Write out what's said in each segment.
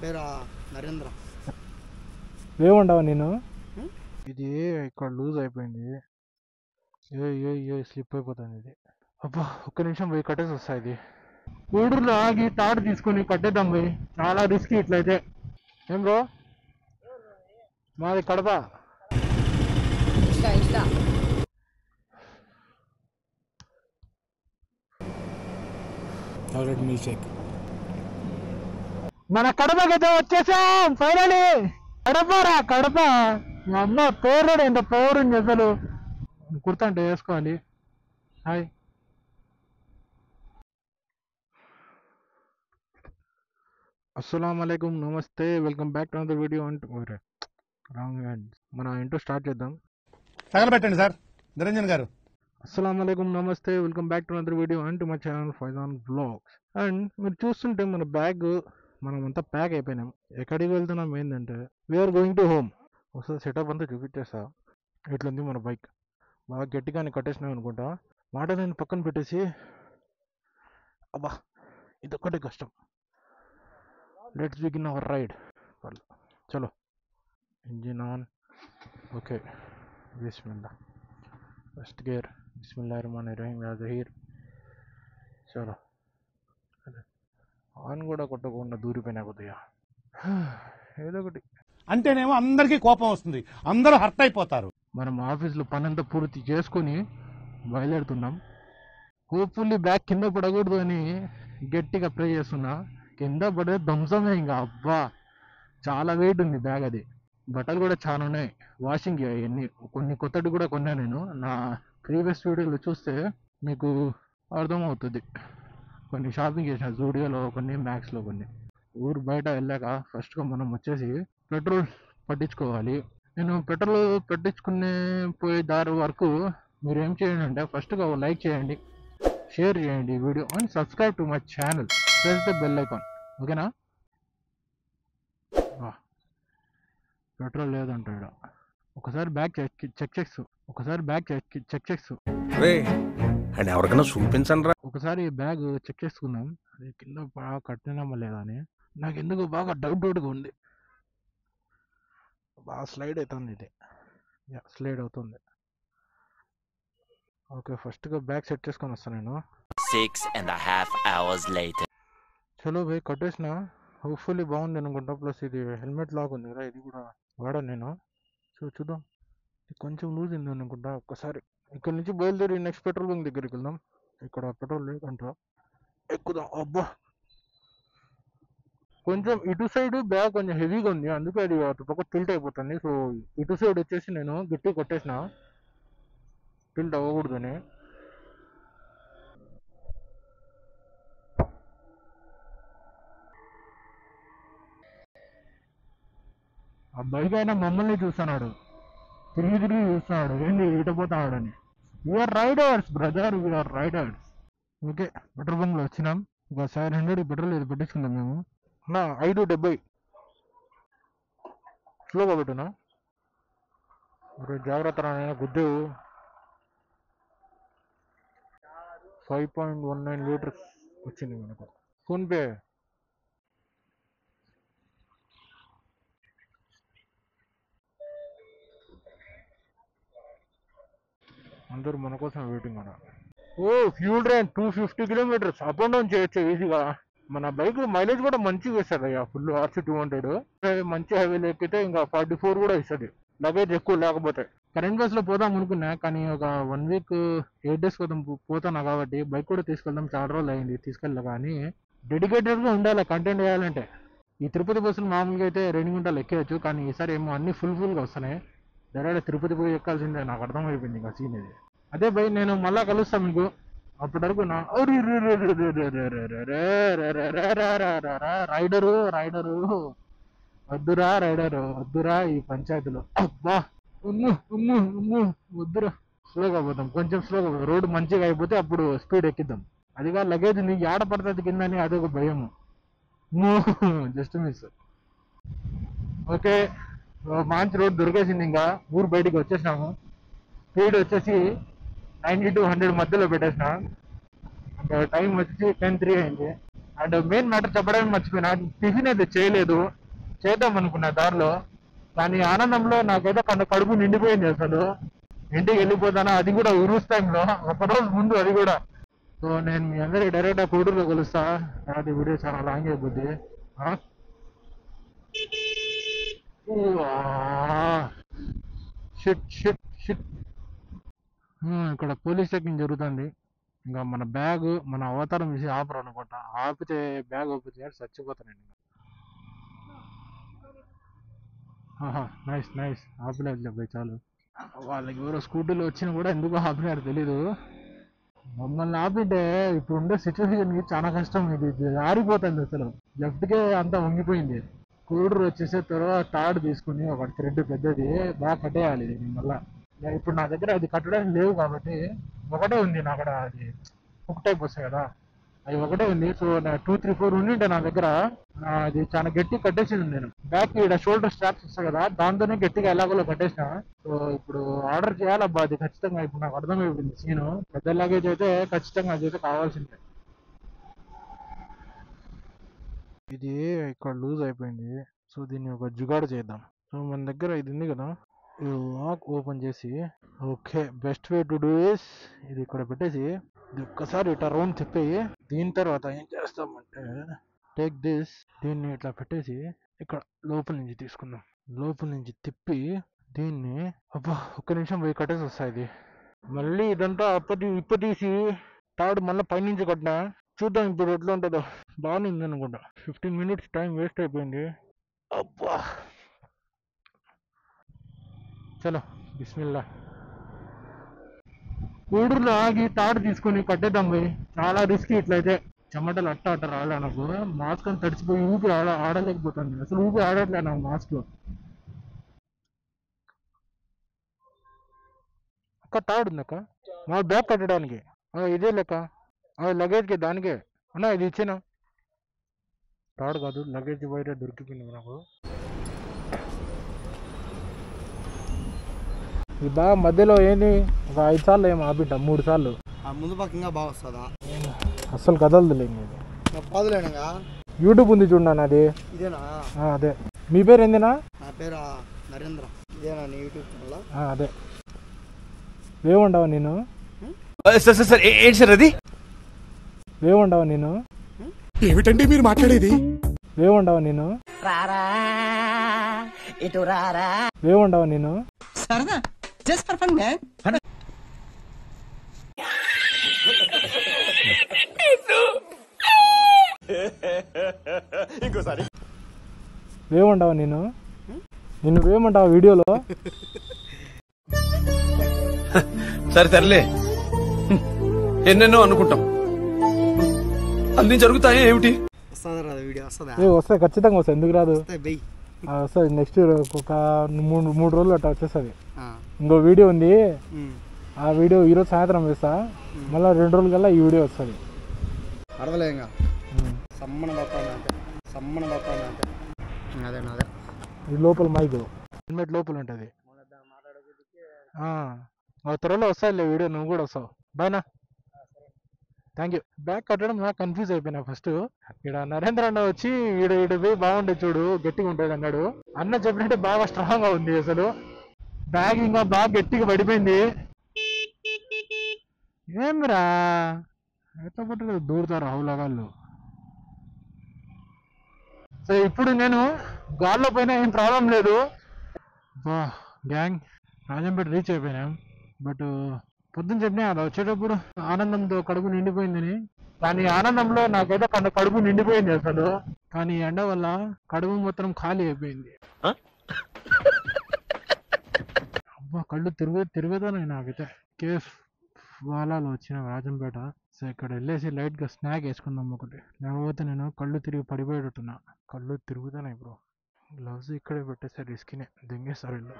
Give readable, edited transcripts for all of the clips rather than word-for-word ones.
పేరు నరేంద్ర. ఏముండవా నేను ఇది ఇక్కడ లూజ్ అయిపోయింది. ఏ స్లిప్ అయిపోతుంది ఇది. అబ్బా ఒక్క నిమిషం పోయి కట్టేసి వస్తాయి. ఇది ఊడూరులో ఆగి తాడు తీసుకొని కట్టేద్దాం పోయి. చాలా రిస్క్ ఇట్లయితే. ఏం బ్రో? మాది కడప. మన కడపకైతే వచ్చేసాం ఫైనలీ. కడపరా కడప. మా అమ్మ పేరు ఎంత పవర్ ఉంది అసలు. కుర్తా అంటే వేసుకోవాలి. హాయ్ అస్సలాము అలైకుం, నమస్తే, welcome back to another video. మన ఇంట్రో స్టార్ట్ చేద్దాం. తగలబెట్టండి సార్ నిరంజన్ గారు. అస్సలాము అలైకుం, నమస్తే, welcome back to another video and my channel Faizan vlogs. And మీరు చూస్తుంటే మన బ్యాగ్ మనమంతా ప్యాక్ అయిపోయినాం. ఎక్కడికి వెళ్తున్నాం ఏంటంటే వీఆర్ గోయింగ్ టు హోమ్. ఒకసారి సెటప్ అంతా చూపించేస్తా. ఇట్లుంది మన బైక్. బాగా గట్టిగానే కట్టేసినాం అనుకుంటా. మాట నేను పక్కన పెట్టేసి అబ్బా ఇదొక్కటే కష్టం. Let's begin our ride. చలో ఇంజిన్ ఆన్. ఓకే బిస్మిల్లా. ఫస్ట్ గేర్ బిస్మిల్లాహిర్రహ్మానిర్రహీం. జహీర్ చలో. ఆన్ కూడా కొట్టకుండా దూరిపోయినా కొద్దిగా. ఏదో ఒకటి అంటేనేమో అందరికీ కోపం వస్తుంది, అందరూ హర్ట్ అయిపోతారు. మనం ఆఫీస్లో పని అంతా పూర్తి చేసుకొని బయలుదేరుతున్నాం. హోప్ఫుల్లీ బ్యాగ్ కింద పడకూడదు అని గట్టిగా ప్రే చేస్తున్నా. కింద పడే ధ్వంసమే ఇంకా. అబ్బా చాలా వెయిట్ ఉంది బ్యాగ్. అది బట్టలు కూడా చాలా ఉన్నాయి. వాషింగ్ అవన్నీ కొన్ని కొత్తటి కూడా కొన్నా నేను. నా ప్రీవియస్ వీడియోలో చూస్తే మీకు అర్థమవుతుంది. కొన్ని షాపింగ్ చేసిన జూడియోలో, కొన్ని మ్యాక్స్లో, కొన్ని. ఊరు బయట వెళ్ళాక ఫస్ట్గా మనం వచ్చేసి పెట్రోల్ పట్టించుకోవాలి. నేను పెట్రోల్ పట్టించుకునే పోయే దారి వరకు మీరు ఏం చేయండి అంటే ఫస్ట్గా లైక్ చేయండి, షేర్ చేయండి video and subscribe to my channel. Press the bell icon. ఓకేనా? పెట్రోల్ లేదంటాడు. ఒకసారి బ్యాగ్ చెక్ చేస్తూ ఎవరికైనా చూపించండి. ఒకసారి బ్యాగ్ చెక్ చేసుకుందాం. అది కింద బాగా కట్టినామా లేదా అని నాకు ఎందుకు బాగా డౌట్గా ఉంది. బాగా స్లైడ్ అవుతుంది ఇది. స్లైడ్ అవుతుంది. ఓకే ఫస్ట్గా బ్యాగ్ సెట్ చేసుకొని వస్తాను నేను. 6.5 hours later. చలో పోయి కట్టేసిన. హోప్ఫుల్లీ బాగుంది అనుకుంటా. ప్లస్ ఇది హెల్మెట్ లాగా ఉంది కదా, ఇది కూడా వాడాను నేను. చూద్దాం. ఇది కొంచెం లూజ్ ఉంది అనుకుంటా. ఒక్కసారి ఇక్కడ నుంచి బయలుదేరి నెక్స్ట్ పెట్రోల్ బంక్ దగ్గరికి వెళ్దాం. ఇక్కడ పెట్రోల్ లేదంట. ఎక్కుదాం. అబ్బా కొంచెం ఇటు సైడ్ బ్యాగ్ కొంచెం హెవీగా ఉంది, అందుకే అది అటు పక్క టిల్ట్ అయిపోతుంది. సో ఇటు సైడ్ వచ్చేసి నేను గట్టి కొట్టేసిన, టిల్ట్ అవ్వకూడదని. ఆ బైక్ అయినా మమ్మల్ని చూస్తున్నాడు, తిరిగి చూస్తున్నాడు, ఏంటి ఇటు పోతున్నాడని. VR riders brother, VR riders. Okay petrol బంక్లో వచ్చినాం. ఒక 700 పెట్రోల్ ఇది పెట్టించుకుందాం మేము. నా 5.70 స్లోగా పెట్టునా. జాగ్రత్త రానైనా గుద్దేవు. 5.19 లీటర్స్ వచ్చింది మనకు. ఫోన్పే అందరూ మన కోసం వెయిటింగ్ అన్న. ఓ fuel drain 250 kilometres up and down చేయొచ్చు ఈజీగా. మన బైక్ మైలేజ్ కూడా మంచిగా ఇస్తుంది అయ్యా. ఫుల్ RC 200 మంచి హైవేలో ఎక్కితే ఇంకా 44 కూడా ఇస్తుంది, లగేజ్ ఎక్కువ లేకపోతే. కరెంట్ బస్లో పోదాం అనుకున్నా, కానీ ఒక 1 వీక్ 8 డేస్ పోతాను కాబట్టి బైక్ కూడా తీసుకెళ్దాం. చాలా రోజులు అయింది తీసుకెళ్ళా. కానీ డెడికేటెడ్గా ఉండాలి కంటెంట్ వేయాలంటే. ఈ తిరుపతి బస్సులు మామూలుగా అయితే రేణిగుంటలు ఎక్కేయచ్చు, కానీ ఈసారి ఏమో అన్ని ఫుల్గా వస్తున్నాయి. డైరెక్ట్ తిరుపతి పోయి ఎక్కాల్సిందే. నాకు అర్థమైపోయింది ఇంకా సీన్ ఇది. అదే బై నేను మళ్ళా కలుస్తాను మీకు. అప్పటి వరకు రైడరు వద్దురా ఈ పంచాయతీలో. అబ్బా వద్దురా. స్లోగా పోతాం, కొంచెం స్లోగా పోతాం. రోడ్డు మంచిగా అయిపోతే అప్పుడు స్పీడ్ ఎక్కిద్దాం. అదిగా లగేజ్ నీకు ఏడ పడుతుంది కిందని అదొక భయము. Just miss. ఓకే మంచి రోడ్ దొరికేసింది. ఇంకా ఊరు బయటికి వచ్చేసినాము. స్పీడ్ వచ్చేసి 90 to 100 మధ్యలో పెట్టేసిన. టైం వచ్చేసి 10:03 అయింది. అండ్ మెయిన్ మ్యాటర్ చెప్పడమే మర్చిపోయినా, టిఫిన్ అయితే చేయలేదు, చేద్దాం అనుకున్నా దారిలో. కానీ ఆనందంలో నాకైతే కడుపు నిండిపోయింది అసలు. ఇంటికి వెళ్ళిపోతానా, అది కూడా ఉరూస్ టైంలో, ఒకరోజు ముందు అది కూడా. సో నేను మీ అందరికి డైరెక్ట్ గా కోడూరులో కలుస్తా. అది వీడియో చాలా లాంగ్ అయిపోద్ది. Shit shit shit. ఇక్కడ పోలీస్ చెకింగ్ జరుగుతుంది. ఇంకా మన బ్యాగ్, మన అవతారం చూసి ఆపరు అనుకుంటా. ఆపితే బ్యాగ్ ఓపెన్ చేయాలి, చచ్చిపోతానండి. నైస్ నైస్, ఆపలేదు అబ్బాయి చాలు. వాళ్ళకి ఎవరో స్కూటీలో వచ్చినా కూడా ఎందుకు ఆపినారు తెలీదు. మమ్మల్ని ఆపితే ఇప్పుడు ఉండే సిచ్యువేషన్కి చాలా కష్టం. ఇది జారిపోతుంది అసలు, లెఫ్ట్కే అంతా వంగిపోయింది. కూడూరు వచ్చేసే తర్వాత తాడు తీసుకుని ఒక థ్రెడ్ పెద్దది బాగా కట్టేయాలి దీన్ని మళ్ళా. ఇప్పుడు నా దగ్గర అది కట్టడానికి లేవు కాబట్టి ఒకటే ఉంది నా అక్కడ, అది హుక్ టైప్ వస్తాయి కదా, అది ఒకటే ఉంది. సో 2, 3, 4 ఉండింటే నా దగ్గర. అది చాలా గట్టి కట్టేసింది నేను. బ్యాక్ ఇక్కడ షోల్డర్ స్ట్రాప్స్ వస్తాయి కదా, దాంతోనే గట్టిగా ఎలాగోలో కట్టేసిన. సో ఇప్పుడు ఆర్డర్ చేయాలబ్బా అది ఖచ్చితంగా. ఇప్పుడు నాకు అర్థమైపోయింది సీను. పెద్ద లగేజ్ అయితే ఖచ్చితంగా అది అయితే కావాల్సిందే. ఇది ఇక్కడ లూజ్ అయిపోయింది. సో దీన్ని ఒక జుగాడు చేద్దాం. సో మన దగ్గర ఇది ఉంది కదా, ఈ లాక్ ఓపెన్ చేసి, okay best way to do is ఇది ఇక్కడ పెట్టేసి ఇది ఒక్కసారి ఇట్లా రౌండ్ తిప్పేయి. దీని తర్వాత ఏం చేస్తామంటే టేక్ దిస్, దీన్ని ఇట్లా పెట్టేసి ఇక్కడ లోపల నుంచి తీసుకుందాం. లోపల నుంచి తిప్పి దీన్ని, అబ్బా ఒక్క నిమిషం పోయి కట్టేసి వస్తాయి. ఇది మళ్ళీ ఇదంతా ఇప్ప తీసి తాడు మళ్ళీ పైనుంచి కట్టినా. చూద్దాం ఇప్పుడు ఎట్లా ఉంటుందో. బాగానే ఉంది అనుకుంటా. 15 minutes టైం వేస్ట్ అయిపోయింది. అబ్బా చలో బిస్మిల్లా. కూడూరులో ఆగి తాడు తీసుకొని కట్టేద్దాం పోయి. చాలా రిస్క్ ఇట్లయితే. చెమటలు అట్ట రాలే నాకు. మాస్క్ అని తడిచిపోయి ఊపి ఆడలేకపోతుంది అసలు. ఊపి ఆడట్లే నాకు మాస్క్ లో. అక్క తాడు ఉంది అక్క, మా బ్యాగ్ కట్టడానికి. ఇదే లెక్క లగేజ్కి దానికే అన్నా. ఇది ఇచ్చేనా తాడు కాదు, లగేజ్ వైరే దొరికిపోయింది నాకు. ఇది బాగా మధ్యలో ఏంది ఒక 5 సార్లు ఏమో ఆపిట్ట, 3 సార్లు. ముందు పక్కగా బాగా వస్తుందా? అస్సలు కదలదులే. పాదులేనుగా యూట్యూబ్ ఉంది చూడండి అది. ఇదేనా? అదే. మీ పేరు ఏందినా? నా పేరు నరేంద్ర. ఇదేనా నీ యూట్యూబ్ ఛానల్? అదే. వేవుండవా నేను? సార్ ఏంటి సార్ అది? వేవుండవా నేను? ఏమిటండి మీరు మాట్లాడేది? వేవుండవా నేను? వేవుండవా నేను? సరదా జస్ట్ ఫర్ ఫన్ మ్యాన్. ఇంకోసారి వేవుండవా నేను? నిన్ను వేయమంటావా వీడియోలో? సరే సర్లే, ఎన్నెన్నో అనుకుంటాం, అన్ని జరుగుతాయి ఏమిటి? వస్తుందా వీడియో? వస్తుందా? వస్తాయి ఖచ్చితంగా వస్తాయి, ఎందుకు రాదు? వెయ్యి వస్తుంది. నెక్స్ట్ ఒక 3 రోజులు అట్లా వచ్చేస్తుంది. ఇంకో వీడియో ఉంది, ఆ వీడియో ఈరోజు సాయంత్రం వేస్తా. మళ్ళీ 2 రోజుల కల్లా ఈ వీడియో వస్తుంది. అడవలేంగా సమ్మన అంటే అదే అదే. ఇది లోపల మైక్ హెల్మెట్ లోపల ఉంటుంది. త్వరలో వస్తాయిలే వీడియో, నువ్వు కూడా వస్తావు. బాయ్నా, థ్యాంక్ యూ. బ్యాగ్ కట్టడం నాకు కన్ఫ్యూజ్ అయిపోయినా ఫస్ట్. ఇక్కడ నరేంద్ర అన్న వచ్చి వీడు పోయి బాగుంటుంది చూడు, గట్టిగా ఉంటుంది అన్నాడు. అన్న చెప్పినట్టే బాగా స్ట్రాంగ్ గా ఉంది అసలు. బ్యాగ్ ఇంకా బాగా గట్టిగా పడిపోయింది. ఏమిరా ఎట్లా పట్టు దూరుతారు హౌలగాళ్ళు. సో ఇప్పుడు నేను గాల్లో పైన ఏం ప్రాబ్లం లేదు. బా గ్యాంగ్ రాజంపేట రీచ్ అయిపోయినాం. బట్ పొద్దున్న చెప్పినా అలా వచ్చేటప్పుడు ఆనందంతో కడుపు నిండిపోయిందని. కానీ ఆనందంలో నాకైతే కడుపు నిండిపోయింది అసలు. కానీ ఎండ వల్ల కడుపు మొత్తం ఖాళీ అయిపోయింది. అబ్బా కళ్ళు తిరుగుతాయి నాకైతే. కేఫ్ వాలాలో వచ్చిన రాజంపేట. సో ఇక్కడ వెళ్ళేసి లైట్ గా స్నాక్ వేసుకుందాం ఒకటి, లేకపోతే నేను కళ్ళు తిరిగి పడిపోయేటట్టున్నా. కళ్ళు తిరుగుతున్నాయి బ్రో. గ్లవ్స్ ఇక్కడే పెట్టేస్తే రిస్కినే, దింగేస్తారు ఇల్లు.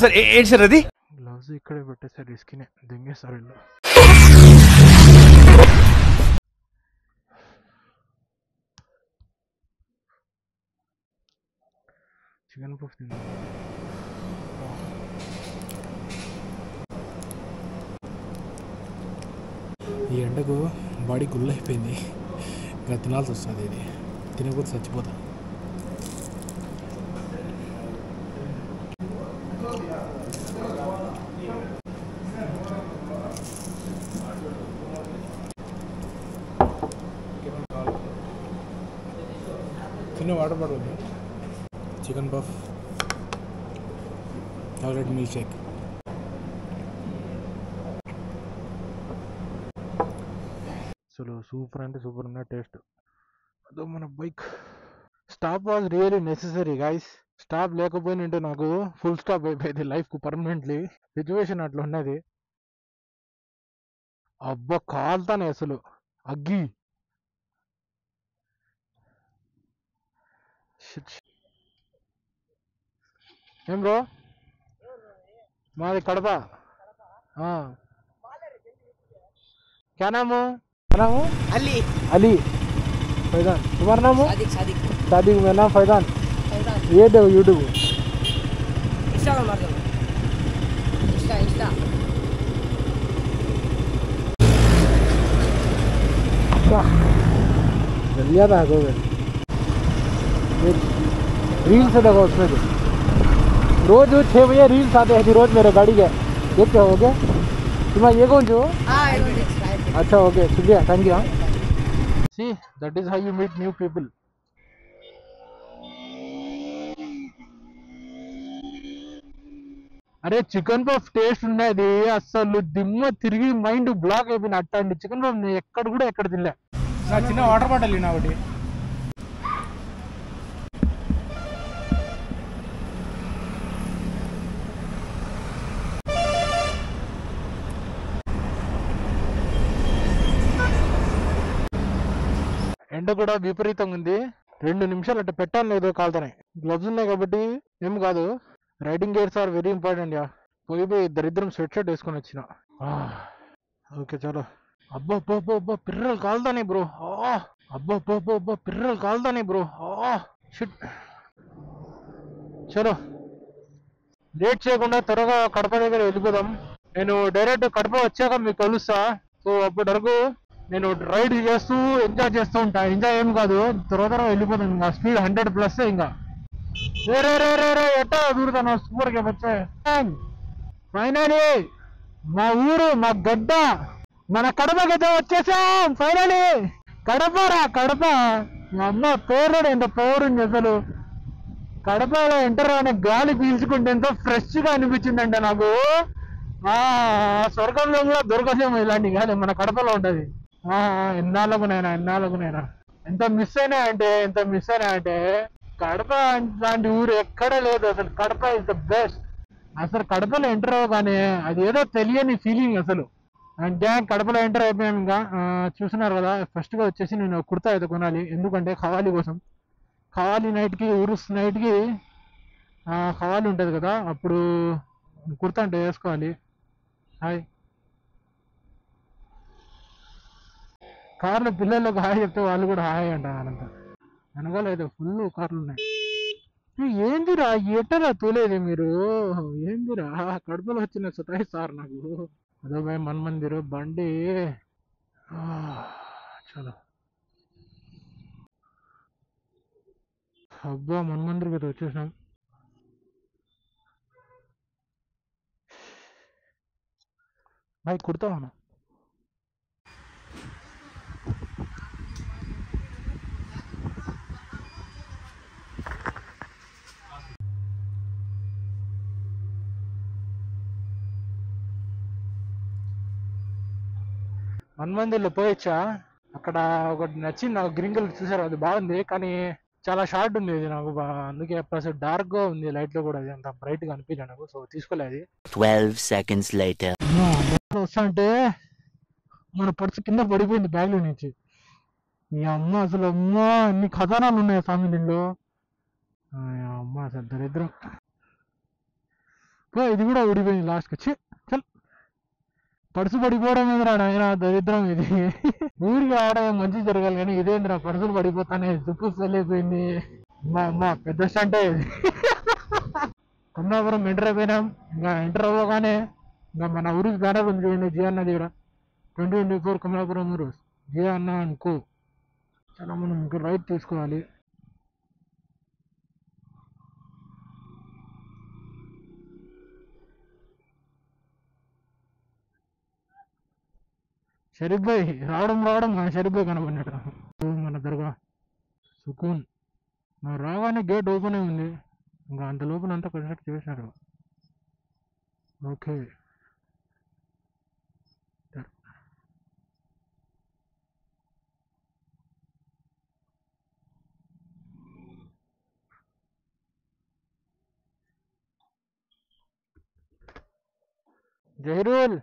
సార్ ఏంటి సార్ అది? గ్లవ్స్ ఇక్కడే పెట్టేస్తే రిస్కినే, దింగేస్తారు ఇల్లు. చికెన్ పఫ్ తిందాం. ఈ ఎండకు బాడీ గుల్ అయిపోయింది. ఇంకా తినాల్సి వస్తుంది. ఇది తినకపోతే చచ్చిపోతా. చిన్న వాటర్ బాటిల్ ఉంది, chicken puff, chocolate milkshake. అసలు సూపర్ అంటే సూపర్ ఉన్న టేస్ట్. అదో మన bike. Stop was really necessary guys. Stop లేకపోయినంటే నాకు ఫుల్ స్టాప్ అయిపోయింది లైఫ్కు పర్మనెంట్లీ. సిచ్యువేషన్ అట్లా ఉన్నది. అబ్బా కాలుతానే అసలు అగ్గి. ఏం బ్రో? మాది కడప. क्या नाम हो? अली अली फैजान. तुम्हारा नाम हो? सादिक सादिक सादिक. मेरा नाम फैजान. फैजान ये देखो यूट्यूब. इंस्टाग्राम मार दो. इंस्टा जल्दिया था गो रील्स देखो उसमें तो रोज 6 बजे रील्स आते हैं रोज मेरे गाड़ी के. देखते हो क्या? तुम्हारा ये कौन जो? अच्छा ओके शुक्रिया thank you. See that is how you meet new people. అరే చికెన్ పఫ్ టేస్ట్ ఉన్నది అసలు దిమ్మ తిరిగి మైండ్ బ్లాక్ అయిపోయింది. అట్టండి చికెన్ పఫ్ నేను ఎక్కడ కూడా ఎక్కడ తినలే. నా చిన్న వాటర్ బాటిల్ నా ఒకటి. ఎండ కూడా విపరీతంగా ఉంది. 2 నిమిషాలు అట్లా పెట్టాలి లేదో కాలుతానే. గ్లవ్స్ ఉన్నాయి కాబట్టి ఏం కాదు. Riding gears are very important. యా పోయి దరిద్రం స్వెట్ షర్ట్ వేసుకొని వచ్చిన. ఓకే చలో. అబ్బా అబ్బా పిర్రలు కాలుతానే బ్రో. అబ్బా పిర్రలు కాలుతానే బ్రో. షిట్. చలో లేట్ చేయకుండా త్వరగా కడప దగ్గర వెళ్ళిపోదాం. నేను డైరెక్ట్ కడప వచ్చాక మీకు కలుస్తా. సో అప్పటి వరకు నేను రైడ్ చేస్తూ ఎంజాయ్ చేస్తూ ఉంటా. ఎంజాయ్ ఏం కాదు, త్వరగా వెళ్ళిపోతాను. ఇంకా స్పీడ్ 100+ ఇంకా. రే ఎట్టా దూరుతాను సూపర్గా వచ్చే. ఫైనలీ మా ఊరు మా గడ్డ మన కడపకైతే వచ్చేసాం. ఫైనలీ కడప. మా అమ్మ పేరు ఎంత పవర్ ఉంది అసలు. కడపలో ఎంటర్ అనే గాలి పీల్చుకుంటే ఎంతో ఫ్రెష్గా అనిపించిందంట నాకు. స్వర్గంలో కూడా దొరకదేమో ఇలాంటి గాలి మన కడపలో ఉంటుంది. ఎన్నాళ్ళకునైనా ఎంత మిస్ అయినా అంటే కడప లాంటి ఊరు ఎక్కడ లేదు అసలు. Kadapa is the best. అసలు కడపలో ఎంటర్ అవ్వగానే అది ఏదో తెలియని ఫీలింగ్ అసలు. అంటే కడపలో ఎంటర్ అయిపోయాను. ఇంకా చూస్తున్నారు కదా, ఫస్ట్గా వచ్చేసి నేను కుర్తా అయితే కొనాలి. ఎందుకంటే ఖవాలీ కోసం. ఖవాలీ నైట్కి ఉరుస్ నైట్కి ఖవాలీ ఉంటుంది కదా, అప్పుడు కుర్తా అంటే వేసుకోవాలి. హాయ్. కార్లో పిల్లలకు హాయ్ చెప్తే వాళ్ళు కూడా హాయ్ అంటారంట. వెనకాల అయితే ఫుల్ కార్లు ఉన్నాయి. ఏందిరా ఎట్టరా తోలేది మీరు? ఏందిరా కడుపులో వచ్చిన సతాయిస్తారు నాకు. అదో భయ మన్మందిరు బండి. చలో అబ్బా మన్మందిరికి అయితే వచ్చేసాం. भाई कुर्ता होना. మన్మందిర్లో పోయొచ్చా. అక్కడ ఒకటి నచ్చింది నాకు, గ్రీన్ కలర్ చూసారు, అది బాగుంది కానీ చాలా షార్ట్ ఉంది ఇది నాకు. అందుకే ప్లస్ డార్క్ గా ఉంది లైట్ లో కూడా, అది అంత బ్రైట్ గా అనిపించలేదు నాకు. సో తీసుకోలేదు. 12 seconds later. వస్తా అంటే మన పర్సు కింద పడిపోయింది బ్యాగ్ లో నుంచి. మీ అమ్మ అసలు అమ్మ అన్ని ఖజానాలు ఉన్నాయి స్వామి దీనిలో. అమ్మ అసలు దరిద్రం. ఇది కూడా ఊడిపోయింది లాస్ట్ కి. చల్ పర్సు పడిపోవడం ఏంద్రా నాయన దరిద్రం ఇది. ఊరికి ఆడ మంచి జరగాలి కానీ ఇదేంద్రా పర్సులు పడిపోతానే. దుప్పు వెళ్ళిపోయింది. అమ్మ పెద్ద స్టంటే ఇది. కమలాపురం ఎంటర్ అయిపోయినాం. ఇంకా ఎంటర్ అవ్వగానే ఇంకా మన ఊరికి బ్యానర్ ఉంది చూడండి, జే అన్న దగ్గర 2024 కమలాపురం ఊరు జే అన్న అనుకో. చాలా మనం ఇంకా రైట్ తీసుకోవాలి. షరీఫ్ భాయ్ రావడం మన షరీఫ్ భాయ్ కనబడినట్టు. మన దర్గా సుకూన్. మరి రాగానే గేట్ ఓపెన్ అయి ఉంది. ఇంకా అంత లోపల అంతా కన్స్ట్రక్ట్ చేశారు. ఓకే జహీరుల్